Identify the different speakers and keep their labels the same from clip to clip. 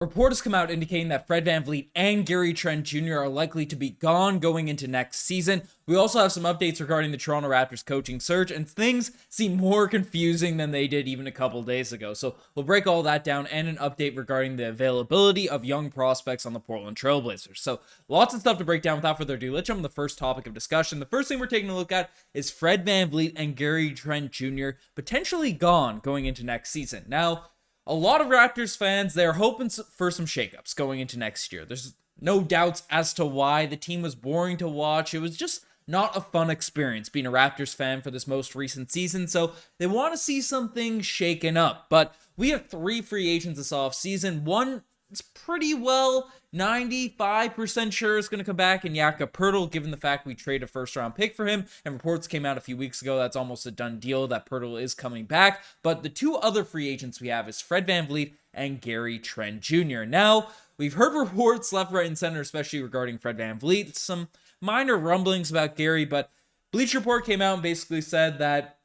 Speaker 1: Report has come out indicating that Fred VanVleet and Gary Trent Jr. are likely to be gone going into next season. We also have some updates regarding the Toronto Raptors coaching search, and things seem more confusing than they did even a couple days ago. So we'll break all that down and an update regarding the availability of young prospects on the Portland Trailblazers. So lots of stuff to break down. Without further ado, let's jump to the first topic of discussion. The first thing we're taking a look at is Fred VanVleet and Gary Trent Jr. potentially gone going into next season. Now, a lot of Raptors fans, they're hoping for some shakeups going into next year. There's no doubts as to why. The team was boring to watch. It was just not a fun experience being a Raptors fan for this most recent season, so they want to see something shaken up. But we have 3 free agents this offseason. One is pretty well 95% sure is going to come back in Jakob Poeltl, given the fact we traded a first-round pick for him, and reports came out a few weeks ago that's almost a done deal that Poeltl is coming back. But the 2 other free agents we have is Fred VanVleet and Gary Trent Jr. Now, we've heard reports left, right, and center, especially regarding Fred VanVleet. Some minor rumblings about Gary, but Bleacher Report came out and basically said that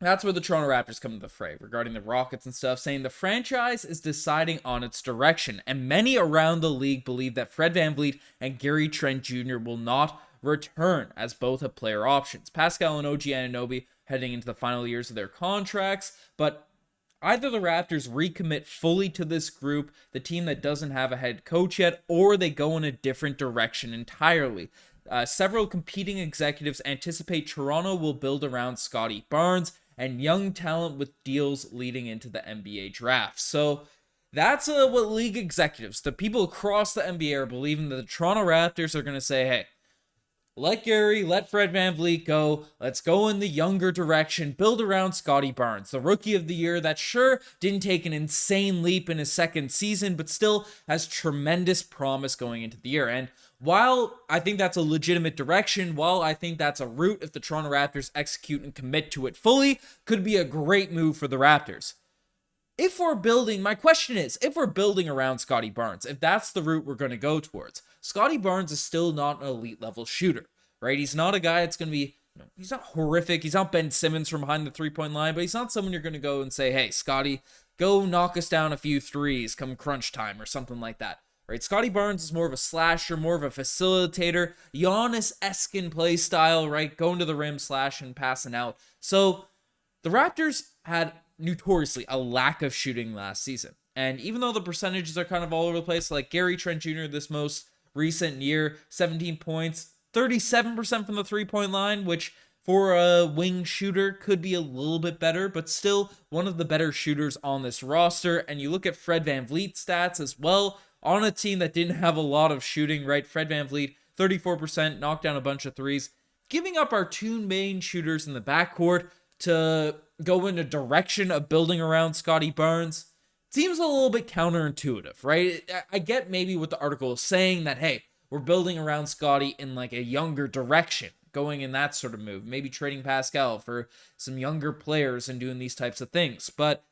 Speaker 1: that's where the Toronto Raptors come into the fray regarding the Rockets and stuff, saying the franchise is deciding on its direction, and many around the league believe that Fred VanVleet and Gary Trent Jr. will not return, as both have player options. Pascal and OG Anunoby heading into the final years of their contracts, but either the Raptors recommit fully to this group, the team that doesn't have a head coach yet, or they go in a different direction entirely. Several competing executives anticipate Toronto will build around Scottie Barnes and young talent with deals leading into the NBA draft. So that's what league executives, the people across the NBA, are believing that the Toronto Raptors are going to say, hey, let Gary, let Fred VanVleet go. Let's go in the younger direction, build around Scottie Barnes, the rookie of the year that sure didn't take an insane leap in his second season, but still has tremendous promise going into the year. And while I think that's a legitimate direction, while I think that's a route, if the Toronto Raptors execute and commit to it fully, could be a great move for the Raptors. If we're building, my question is, if we're building around Scottie Barnes, if that's the route we're going to go towards, Scottie Barnes is still not an elite level shooter, right? He's not a guy that's going to be, he's not horrific. He's not Ben Simmons from behind the 3-point line, but he's not someone you're going to go and say, hey, Scottie, go knock us down a few threes come crunch time or something like that. Right, Scottie Barnes is more of a slasher, more of a facilitator, Giannis-esque in play style, right? Going to the rim, slashing, passing out. So the Raptors had notoriously a lack of shooting last season. And even though the percentages are kind of all over the place, like Gary Trent Jr. this most recent year, 17 points, 37% from the 3-point line, which for a wing shooter could be a little bit better, but still one of the better shooters on this roster. And you look at Fred VanVleet's stats as well, on a team that didn't have a lot of shooting, right? Fred VanVleet, 34%, knocked down a bunch of threes, giving up our 2 main shooters in the backcourt to go in a direction of building around Scottie Barnes. Seems a little bit counterintuitive, right? I get maybe what the article is saying, that, hey, we're building around Scottie in like a younger direction, going in that sort of move, maybe trading Pascal for some younger players and doing these types of things. But,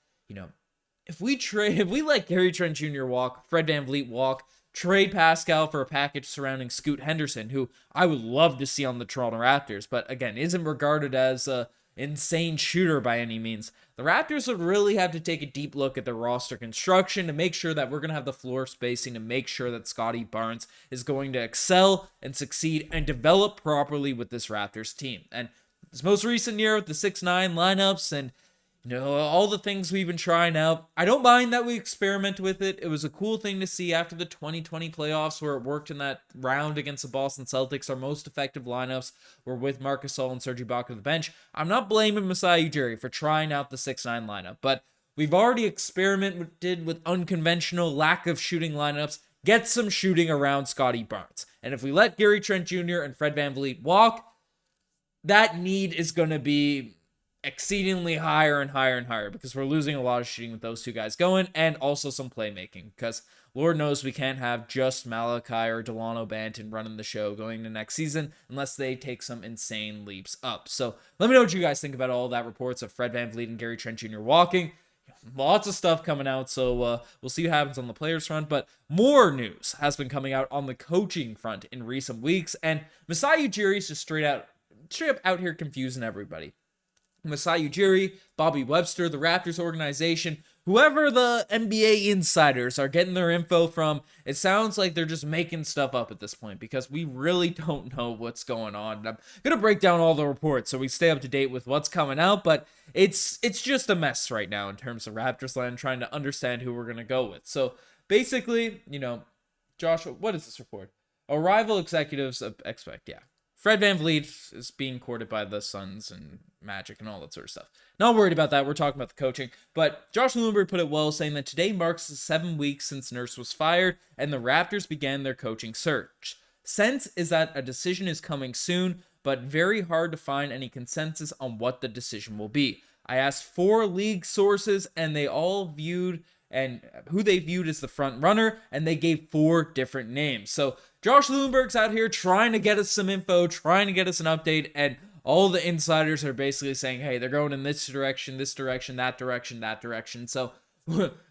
Speaker 1: if we let Gary Trent Jr. walk, Fred VanVleet walk, trade Pascal for a package surrounding Scoot Henderson, who I would love to see on the Toronto Raptors, but again, isn't regarded as a insane shooter by any means. The Raptors would really have to take a deep look at their roster construction to make sure that we're going to have the floor spacing to make sure that Scottie Barnes is going to excel and succeed and develop properly with this Raptors team. And this most recent year with the 6'9" lineups and all the things we've been trying out, I don't mind that we experiment with it. It was a cool thing to see after the 2020 playoffs where it worked in that round against the Boston Celtics. Our most effective lineups were with Marc Gasol and Serge Ibaka on the bench. I'm not blaming Masai Ujiri for trying out the 6'9" lineup, but we've already experimented with unconventional lack of shooting lineups. Get some shooting around Scottie Barnes. And if we let Gary Trent Jr. and Fred VanVleet walk, that need is going to be exceedingly higher and higher and higher, because we're losing a lot of shooting with those 2 guys going, and also some playmaking, because Lord knows we can't have just Malachi or Delano Banton running the show going to next season unless they take some insane leaps up. So let me know what you guys think about all that reports of Fred VanVleet and Gary Trent Jr. walking. Lots of stuff coming out, so we'll see what happens on the players front, but more news has been coming out on the coaching front in recent weeks, and Masai Ujiri is just straight up out here confusing everybody. Masai Ujiri, Bobby Webster, the Raptors organization, whoever the NBA insiders are getting their info from, it sounds like they're just making stuff up at this point because we really don't know what's going on. And I'm going to break down all the reports so we stay up to date with what's coming out, but it's just a mess right now in terms of Raptors land trying to understand who we're going to go with. So basically, Josh, what is this report? Rival executives expect, Fred VanVleet is being courted by the Suns and Magic and all that sort of stuff. Not worried about that. We're talking about the coaching. But Josh Bloomberg put it well, saying that today marks the 7 weeks since Nurse was fired and the Raptors began their coaching search. Sense is that a decision is coming soon, but very hard to find any consensus on what the decision will be. I asked 4 league sources and they all viewed and who they viewed as the front runner, and they gave 4 different names. So Josh Bloomberg's out here trying to get us some info, trying to get us an update, and all the insiders are basically saying, hey, they're going in this direction, that direction. So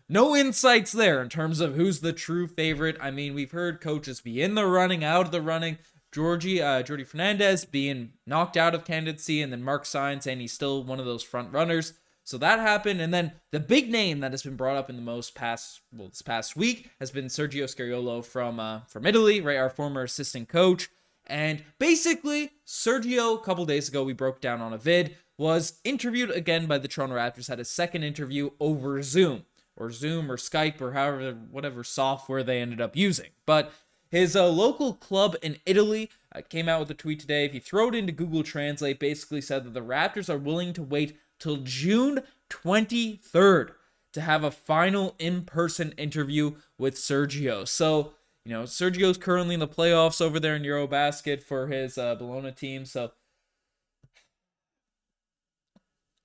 Speaker 1: no insights there in terms of who's the true favorite. I mean, we've heard coaches be in the running, out of the running. Jordi Fernandez being knocked out of candidacy, and then Mark Stein saying he's still one of those front runners. So that happened, and then the big name that has been brought up in this past week has been Sergio Scariolo from Italy, right? Our former assistant coach. And basically, Sergio, a couple days ago, we broke down on a vid, was interviewed again by the Toronto Raptors, had a second interview over Zoom or Skype or whatever software they ended up using. But his local club in Italy came out with a tweet today. If you throw it into Google Translate, basically said that the Raptors are willing to wait till June 23rd to have a final in-person interview with Sergio. So, Sergio's currently in the playoffs over there in Eurobasket for his Bologna team. So,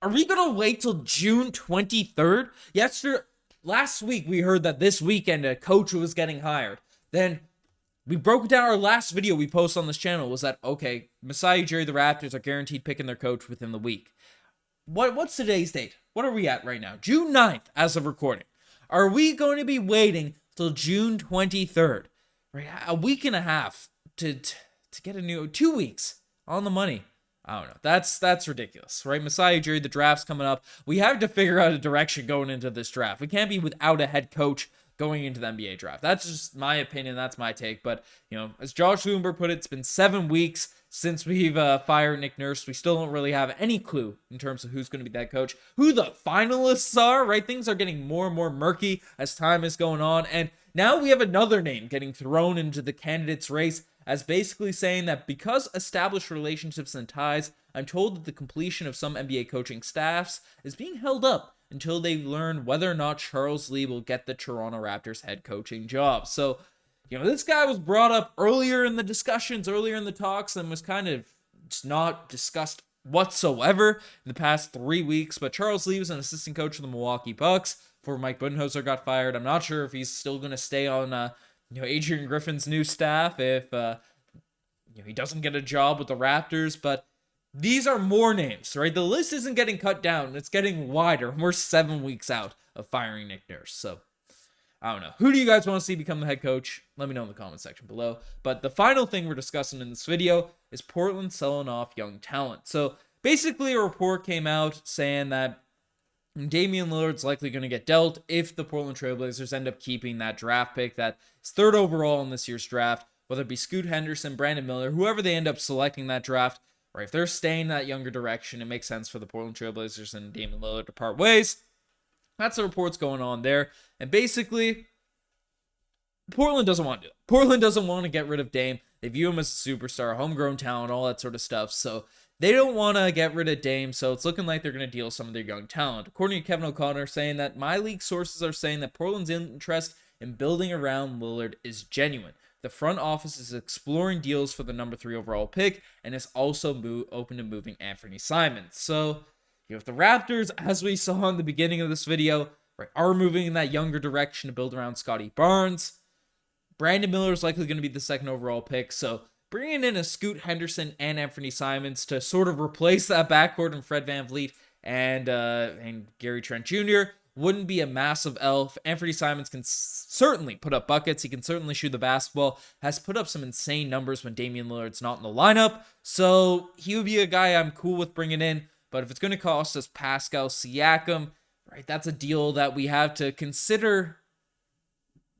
Speaker 1: are we going to wait till June 23rd? Last week we heard that this weekend a coach was getting hired. Then we broke down our last video we posted on this channel was that, okay, Masai, Ujiri, the Raptors are guaranteed picking their coach within the week. What's today's date? What are we at right now? June 9th as of recording. Are we going to be waiting till June 23rd? Right? A week and a half to get a new 2 weeks on the money. I don't know. That's ridiculous, right? Masai Ujiri, the draft's coming up. We have to figure out a direction going into this draft. We can't be without a head coach going into the NBA draft. That's just my opinion. That's my take. But, as Josh Bloomberg put it, it's been 7 weeks since we've fired Nick Nurse. We still don't really have any clue in terms of who's going to be that coach, who the finalists are, right? Things are getting more and more murky as time is going on. And now we have another name getting thrown into the candidates race as basically saying that because established relationships and ties, I'm told that the completion of some NBA coaching staffs is being held up until they learn whether or not Charles Lee will get the Toronto Raptors head coaching job. So, this guy was brought up earlier in the discussions, earlier in the talks, and was kind of just not discussed whatsoever in the past 3 weeks. But Charles Lee was an assistant coach for the Milwaukee Bucks before Mike Budenholzer got fired. I'm not sure if he's still going to stay on Adrian Griffin's new staff if he doesn't get a job with the Raptors. But these are more names, right? The list isn't getting cut down. It's getting wider. We're 7 weeks out of firing Nick Nurse. So, I don't know. Who do you guys want to see become the head coach? Let me know in the comment section below. But the final thing we're discussing in this video is Portland selling off young talent. So, basically, a report came out saying that Damian Lillard's likely going to get dealt if the Portland Trailblazers end up keeping that draft pick that is 3rd overall in this year's draft, whether it be Scoot Henderson, Brandon Miller, whoever they end up selecting that draft. Right, if they're staying that younger direction, it makes sense for the Portland Trailblazers and Damian Lillard to part ways. That's the reports going on there. And basically, Portland doesn't want to do it. Portland doesn't want to get rid of Dame. They view him as a superstar, homegrown talent, all that sort of stuff. So they don't want to get rid of Dame. So it's looking like they're going to deal some of their young talent. According to Kevin O'Connor, saying that my league sources are saying that Portland's interest in building around Lillard is genuine. The front office is exploring deals for the number 3 overall pick and is also open to moving Anthony Simons. So, if the Raptors, as we saw in the beginning of this video, right, are moving in that younger direction to build around Scotty Barnes, Brandon Miller is likely going to be the 2nd overall pick. So, bringing in a Scoot Henderson and Anthony Simons to sort of replace that backcourt and Fred VanVleet and Gary Trent Jr. wouldn't be a massive L. Anthony Simons can certainly put up buckets. He can certainly shoot the basketball. Has put up some insane numbers when Damian Lillard's not in the lineup. So he would be a guy I'm cool with bringing in. But if it's going to cost us Pascal Siakam, right? That's a deal that we have to consider,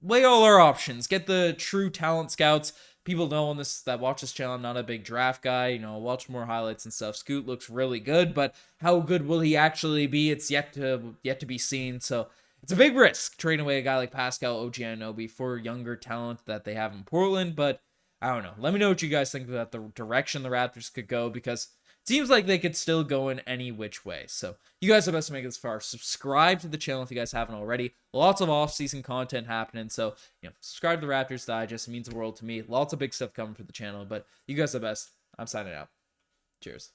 Speaker 1: weigh all our options, get the true talent scouts. People know on this that watch this channel, I'm not a big draft guy. You know, watch more highlights and stuff. Scoot looks really good, but how good will he actually be? It's yet to be seen. So it's a big risk trading away a guy like Pascal OG Anunoby for younger talent that they have in Portland. But I don't know. Let me know what you guys think about the direction the Raptors could go, because it seems like they could still go in any which way. So you guys are best to make it this far. Subscribe to the channel if you guys haven't already. Lots of off-season content happening. So, subscribe to the Raptors Digest. It means the world to me. Lots of big stuff coming for the channel. But you guys are the best. I'm signing out. Cheers.